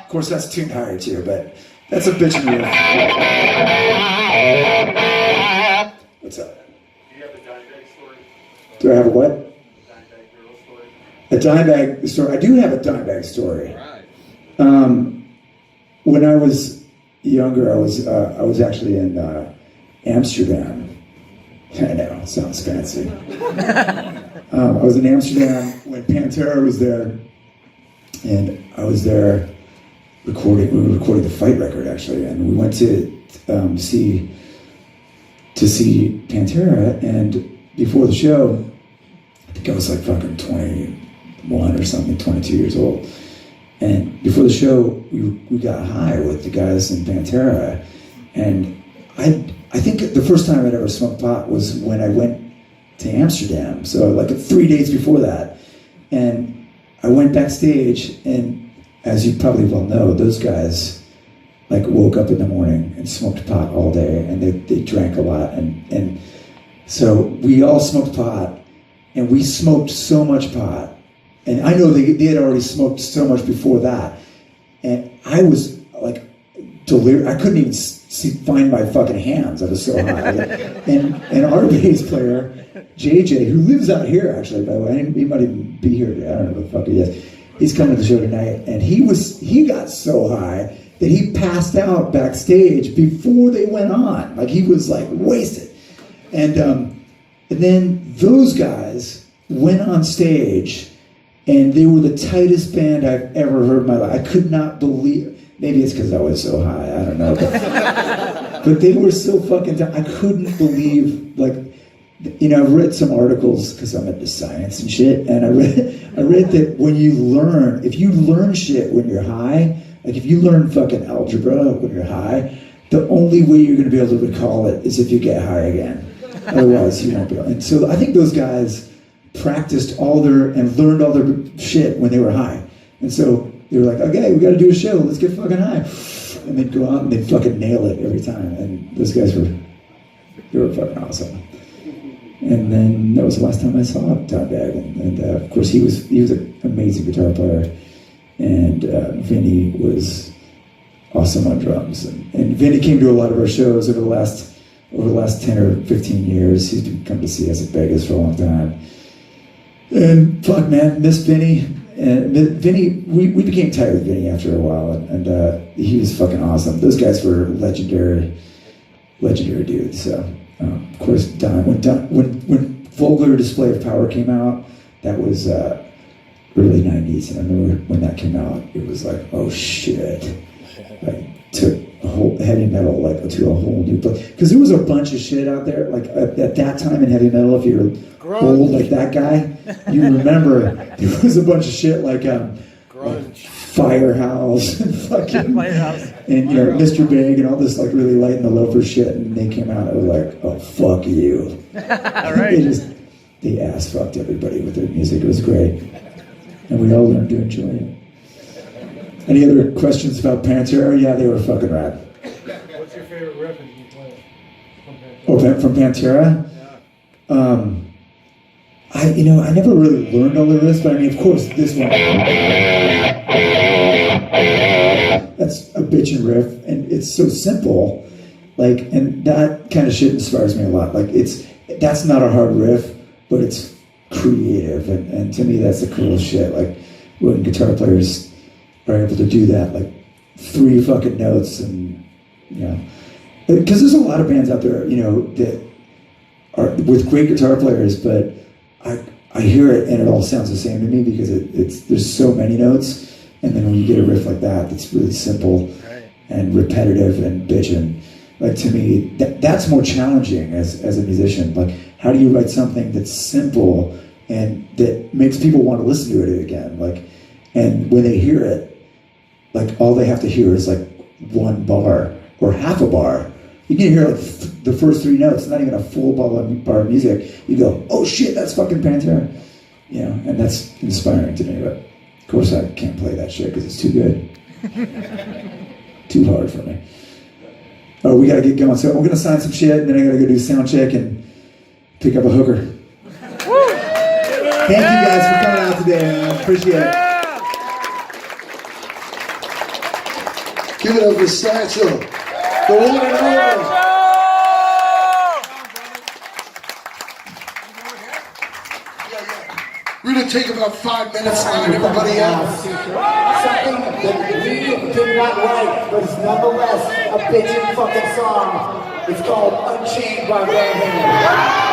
Of course, that's tuned higher too, but that's a bitchin' riff. What's up? Do you have a Dimebag story? Do I have a what? Dimebag girl story? A Dimebag story. I do have a Dimebag story. Right. When I was younger, I was actually in Amsterdam. I know, it sounds fancy. I was in Amsterdam when Panther was there, and I was there recording. We were recording the Fight record actually, and we went to see Pantera. And before the show, I think I was like fucking 21 or something, 22 years old. And before the show, we got high with the guys in Pantera, and I think the first time I'd ever smoked pot was when I went to Amsterdam. So like 3 days before that, and I went backstage, and as you probably well know, those guys like woke up in the morning and smoked pot all day, and they drank a lot, and so we all smoked pot, and we smoked so much pot. And I know they had already smoked so much before that. And I was like delirious. I couldn't even find my fucking hands. I was so high. And our bass player, JJ, who lives out here actually, by the way, he might even be here today. I don't know what the fuck he is. He's coming to the show tonight. And he got so high that he passed out backstage before they went on. Like he was like wasted. And then those guys went on stage, and they were the tightest band I've ever heard in my life. I could not believe, maybe it's because I was so high, I don't know. But they were so fucking tight. I couldn't believe, like, you know, I've read some articles, because I'm into science and shit, and I read that when if you learn shit when you're high, like if you learn fucking algebra when you're high, the only way you're going to be able to recall it is if you get high again. Otherwise, you won't be able. And so I think those guys practiced and learned all their shit when they were high. And so they were like, okay, we got to do a show, let's get fucking high. And they'd go out and they'd fucking nail it every time. And those guys were fucking awesome. And then that was the last time I saw Dimebag. And of course he was an amazing guitar player. And Vinny was awesome on drums. And Vinny came to a lot of our shows over the last 10 or 15 years. He's been coming to see us at Vegas for a long time. And fuck, man, miss Vinny. And Vinny, we became tight with Vinny after a while, and he was fucking awesome. Those guys were legendary dudes. So, of course, when Vulgar Display of Power came out, that was early 90s, and I remember when that came out, it was like, oh shit. Like, took a whole heavy metal like to a whole new place. Because there was a bunch of shit out there, like at that time in heavy metal, if you're old like that guy, you remember there was a bunch of shit like Firehouse and fucking and you know Mr. Big and all this like really light and the loafer shit, and they came out and it was like, oh fuck you. They ass fucked everybody with their music. It was great, and we all learned to enjoy it. Any other questions about Panther? Yeah, they were fucking rad. What's your favorite riff that you play from Panther? Oh, from Pantera? I never really learned all of this, but I mean, of course, this one. That's a bitchin' riff, and it's so simple. Like, and that kind of shit inspires me a lot. Like, that's not a hard riff, but it's creative, and to me, that's the coolest shit. Like, when guitar players are able to do that, like 3 fucking notes, and you know, because there's a lot of bands out there, you know, that are with great guitar players, but I hear it and it all sounds the same to me because there's so many notes, and then when you get a riff like that that's really simple and repetitive and bitchin', like to me that's more challenging as a musician. Like, how do you write something that's simple and that makes people want to listen to it again? Like, and when they hear it, like all they have to hear is like 1 bar or half a bar. You can hear like the first 3 notes, not even a full bar of music. You go, oh shit, that's fucking Panther. You know, and that's inspiring to me, but of course I can't play that shit because it's too good. Too hard for me. Oh, we gotta get going. So we're gonna sign some shit, and then I gotta go do sound check and pick up a hooker. Thank you guys for coming out today, man. I appreciate it. Give it up for Satchel, the one and only. We're going to take about 5 minutes and let everybody out. Something that we did not write, but it's nonetheless a bitchin' fucking song. It's called Unchained by Red Hand. Yeah.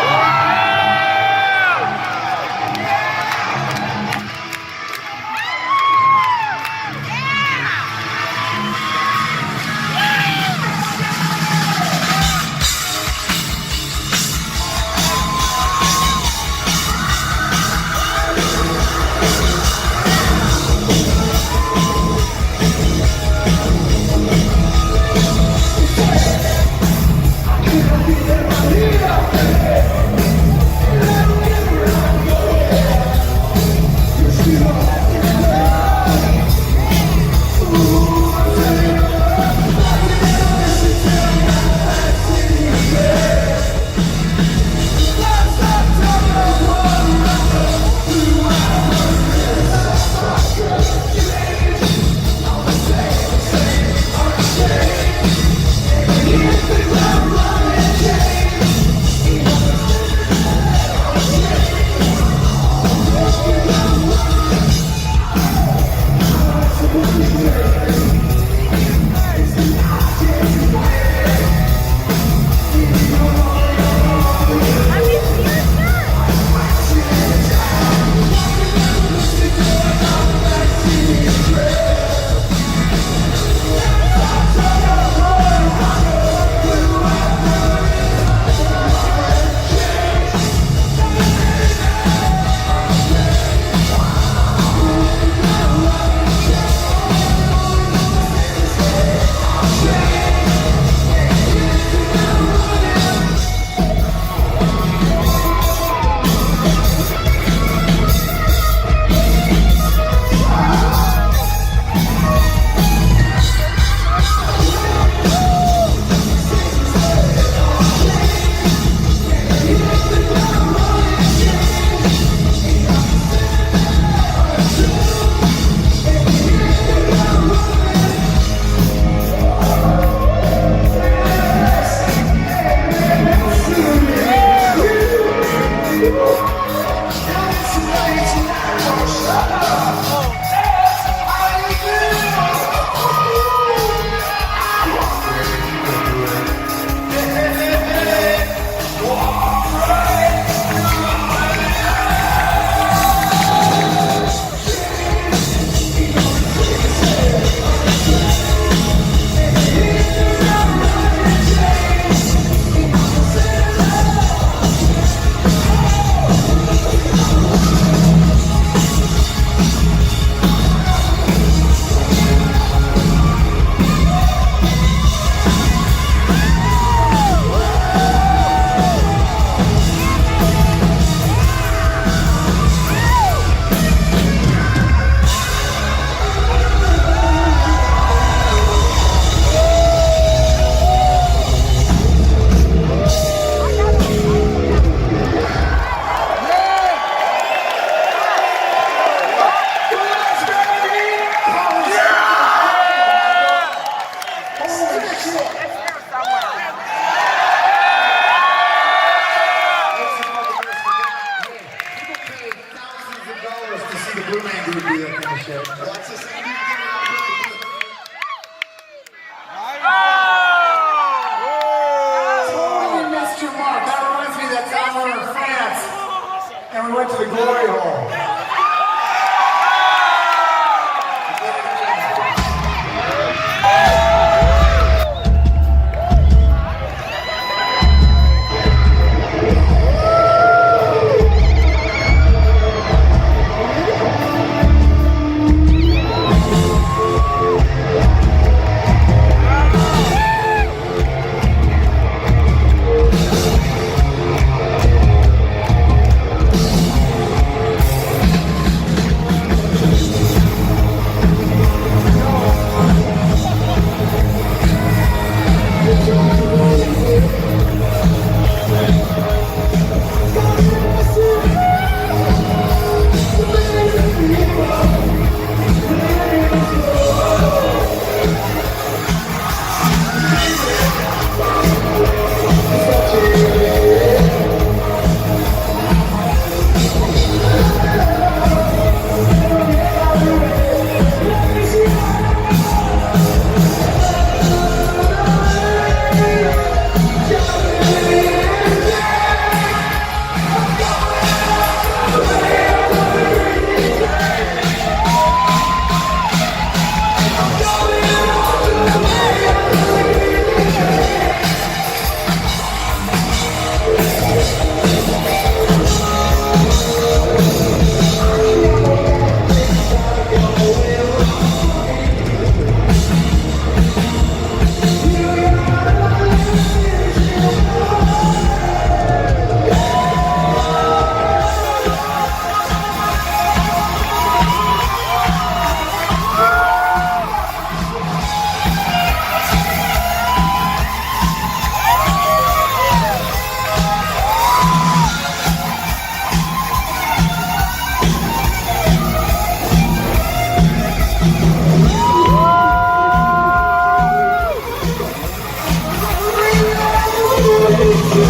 we went to the glory hole. Thank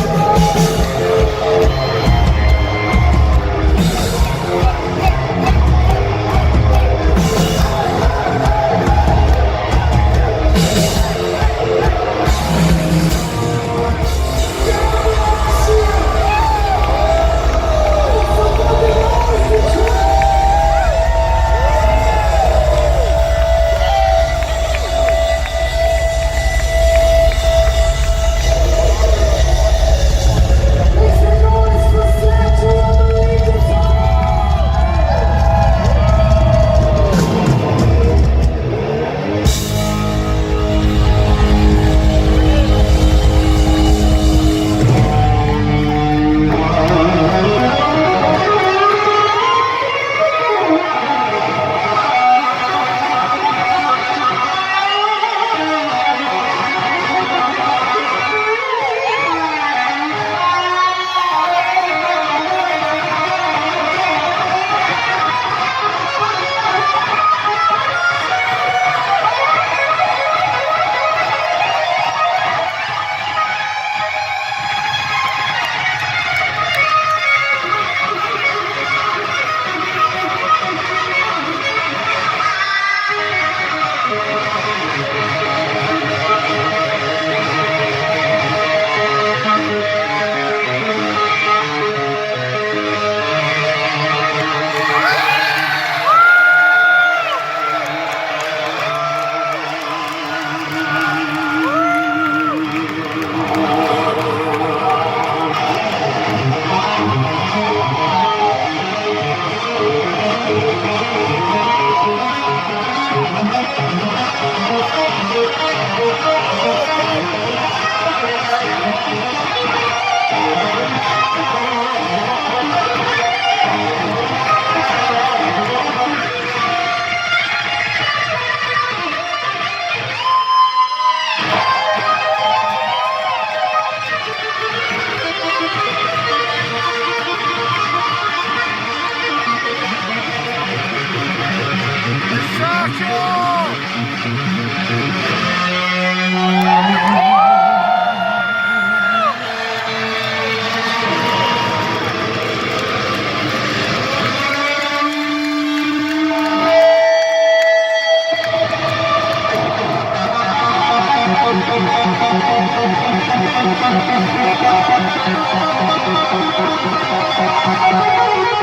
you.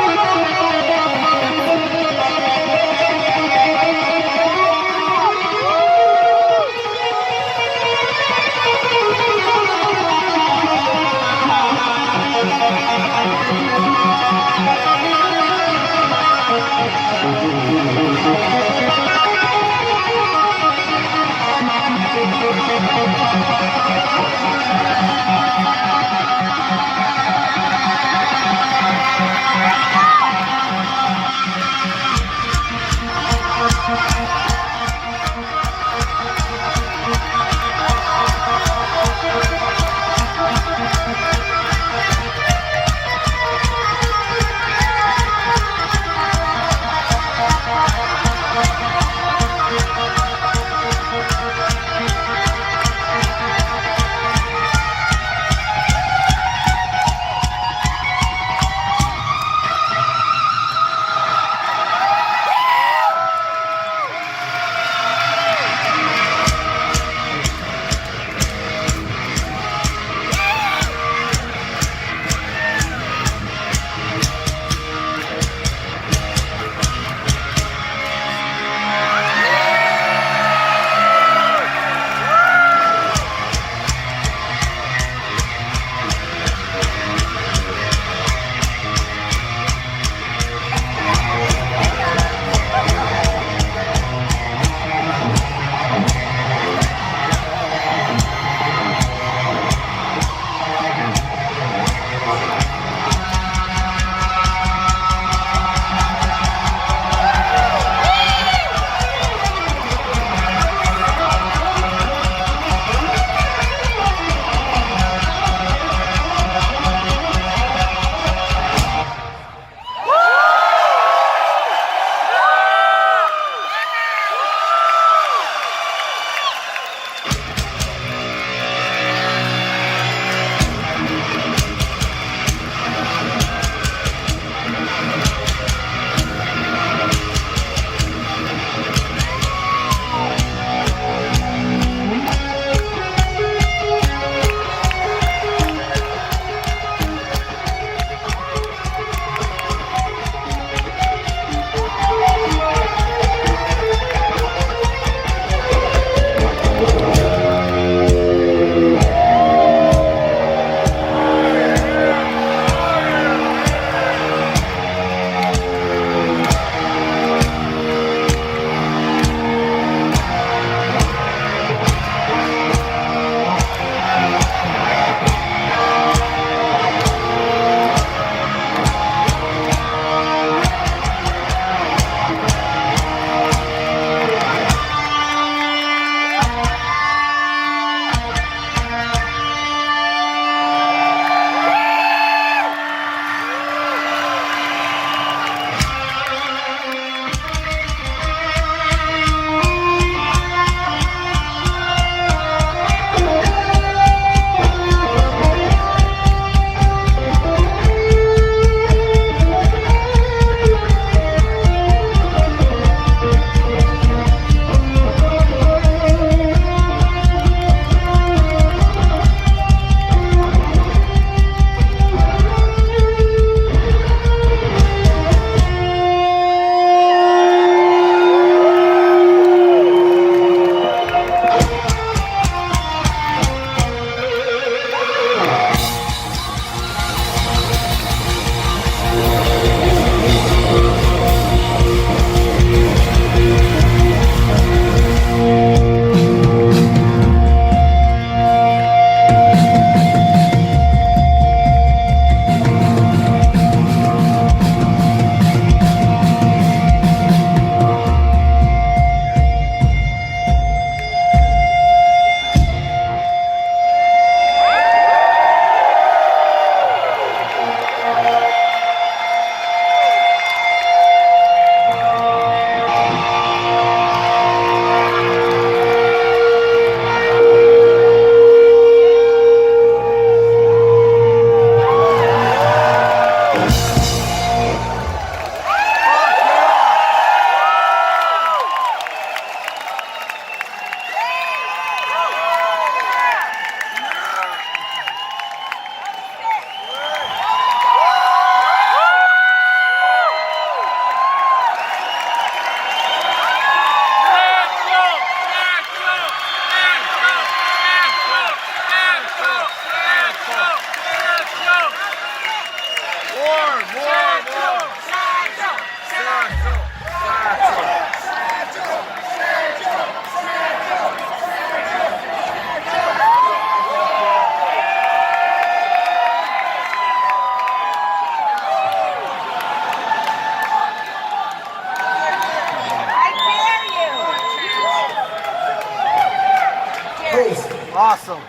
awesome.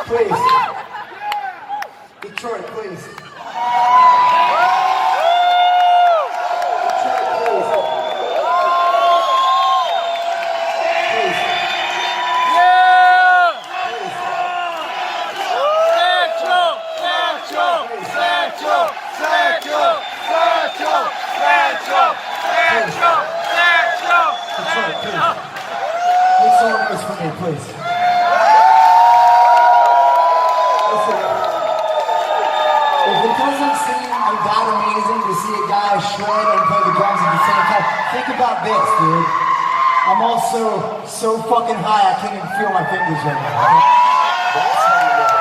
Please. Detroit, please. Make some noise for me, please. Listen, if it doesn't seem that amazing to see a guy shred and play the drums at the same time, think about this, dude. I'm also so fucking high I can't even feel my fingers right now. That's how you know.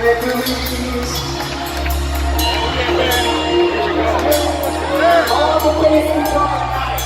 memories. All the ways we talk nights.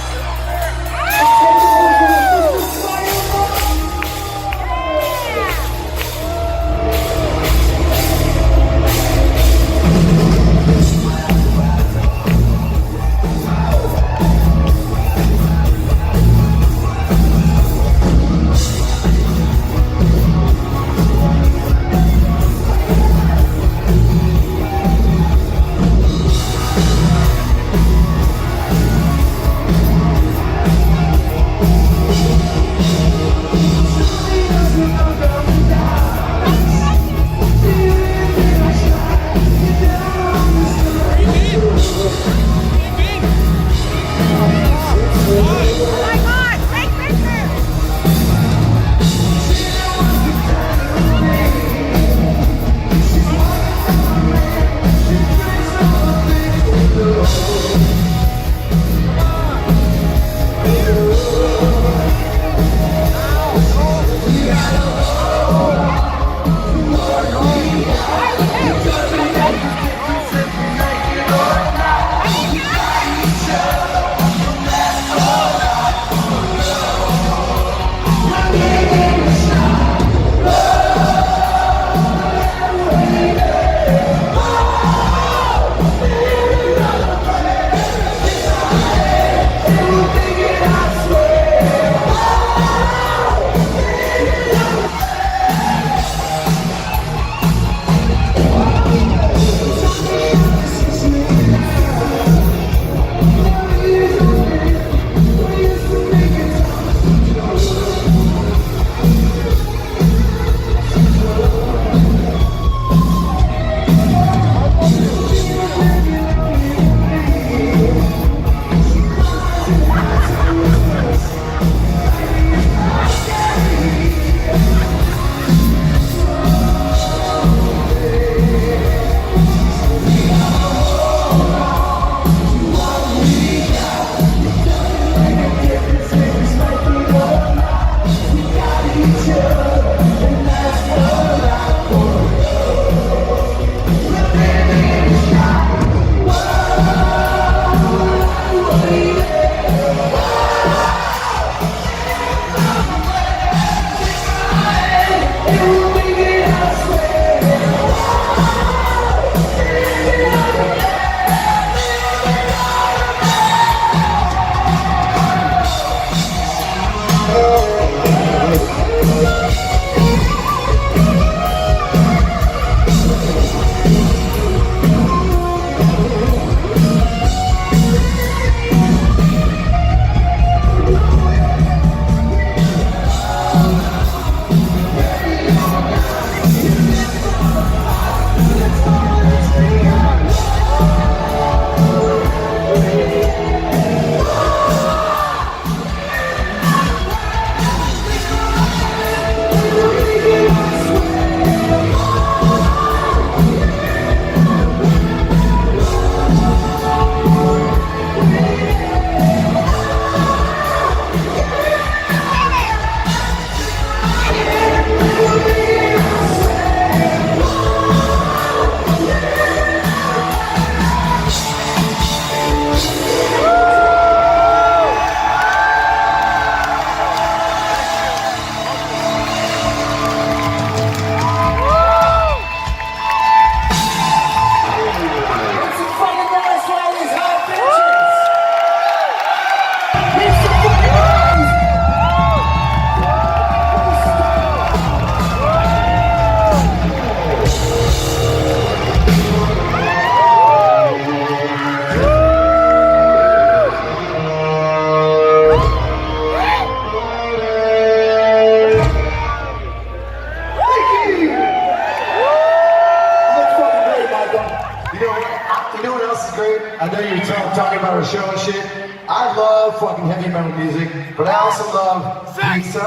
I know you're talking about our show and shit. I love fucking heavy metal music, but I also love pizza.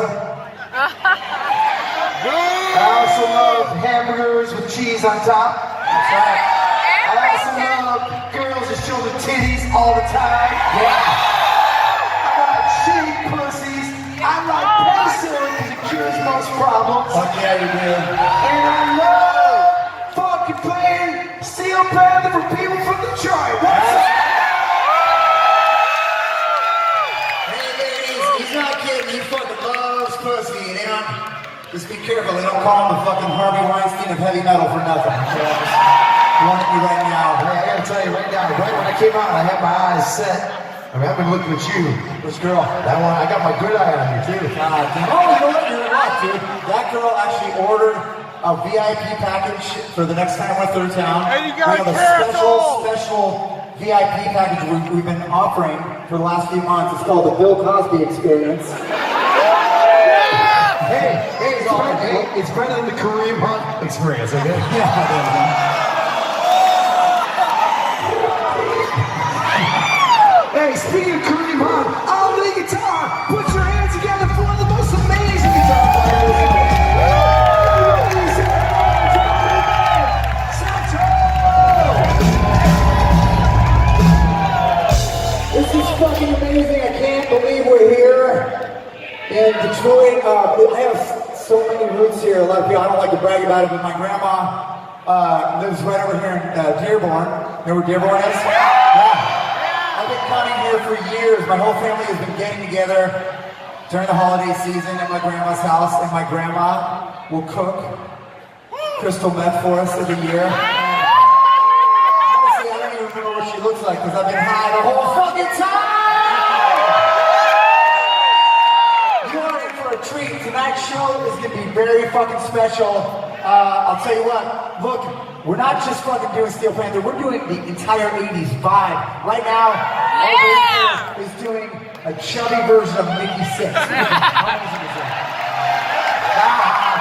I also love hamburgers with cheese on top. That's right. I also love girls that show the titties all the time. Yeah. I like shitty pussies. I like penicillin because it cures most problems. Fuck yeah, you do. And I love he fucking loves pussy, and they don't, just be careful, they don't call him the fucking Harvey Weinstein of heavy metal for nothing. So I'm warning you right now. Hey, I gotta tell you right now, right when I came out, I had my eyes set. I mean, I've been looking at you. Which girl? That one, I got my good eye on you too. God damn. Oh, you know what? You're right, dude. That girl actually ordered a VIP package for the next time we're through town. Hey, you we gotta have a special VIP package we've been offering for the last few months. It's called the Bill Cosby Experience. Hey, it's better than the Kareem Hunt experience, okay? Yeah, there you go. Hey, speaking of Kareem Hunt, on the guitar, put your hands together for one of the most amazing guitar players. Satchel! This is fucking amazing. I can't believe we're here in Detroit. I have so many roots here. A lot of people, I don't like to brag about it, but my grandma lives right over here in Dearborn. You know where Dearborn is? Yeah. I've been coming here for years. My whole family has been getting together during the holiday season at my grandma's house, and my grandma will cook crystal meth for us every year. Honestly, I don't even remember what she looks like because I've been high the whole fucking time! You're in for a treat. Tonight's show is going to be very fucking special. I'll tell you what, look, we're not just fucking doing Steel Panther, we're doing the entire 80s vibe. Right now, our is doing a chubby version of Mickey Six. How amazing is that?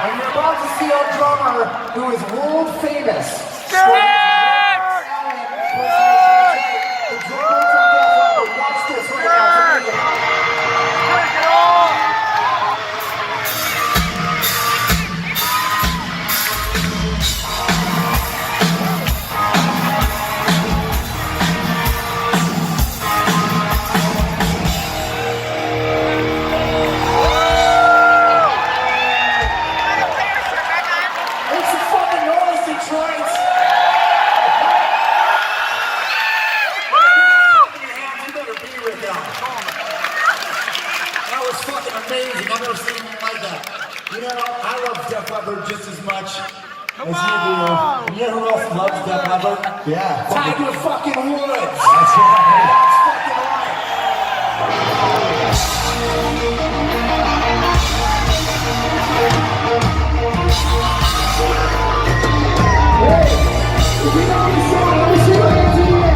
And you're about to see our drummer, who is world famous. Watch this right now. Amazing. I've never seen anything like that. You know, I love Def Leppard just as much as you do. You know who else loves Def Leppard? Yeah. Tiger fucking Woods. That's right. That's fucking right. Hey, if you know this song, let me see your hands in the air.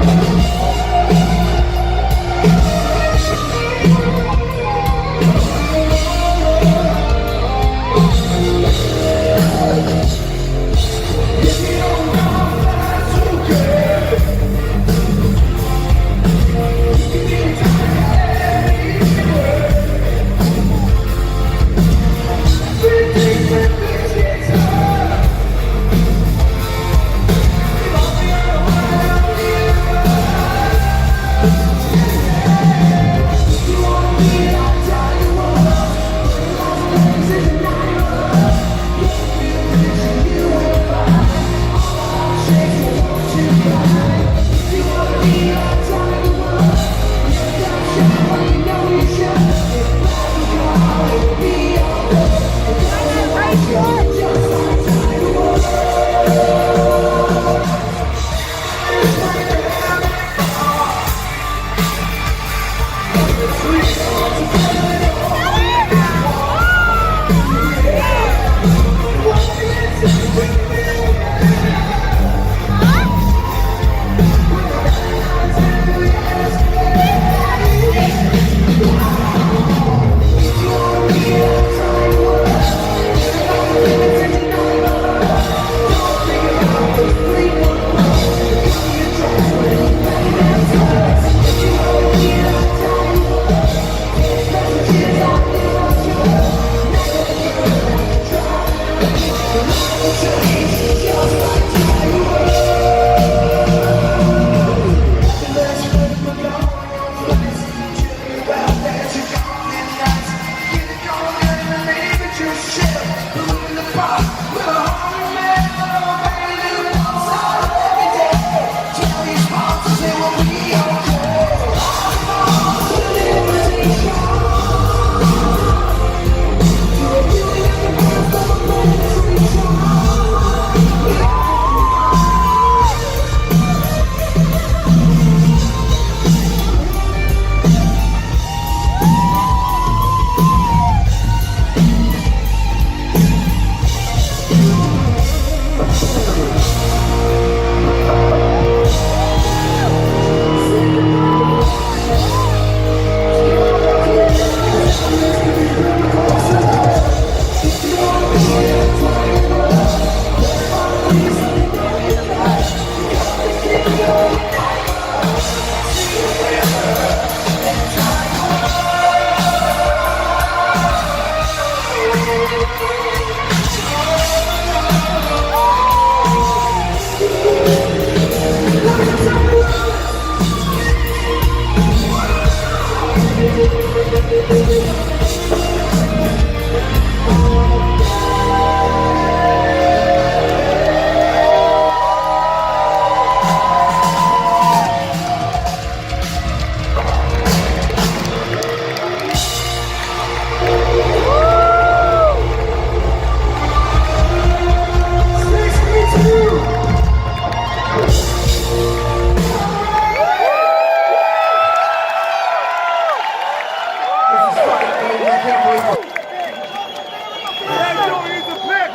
Cheers on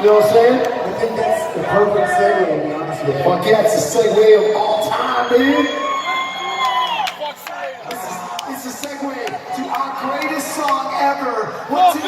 You know what I'm saying? I think that's the perfect segue, to be honest with you. Fuck yeah, it's the segue of all time, dude. It's a segue to our greatest song ever. What's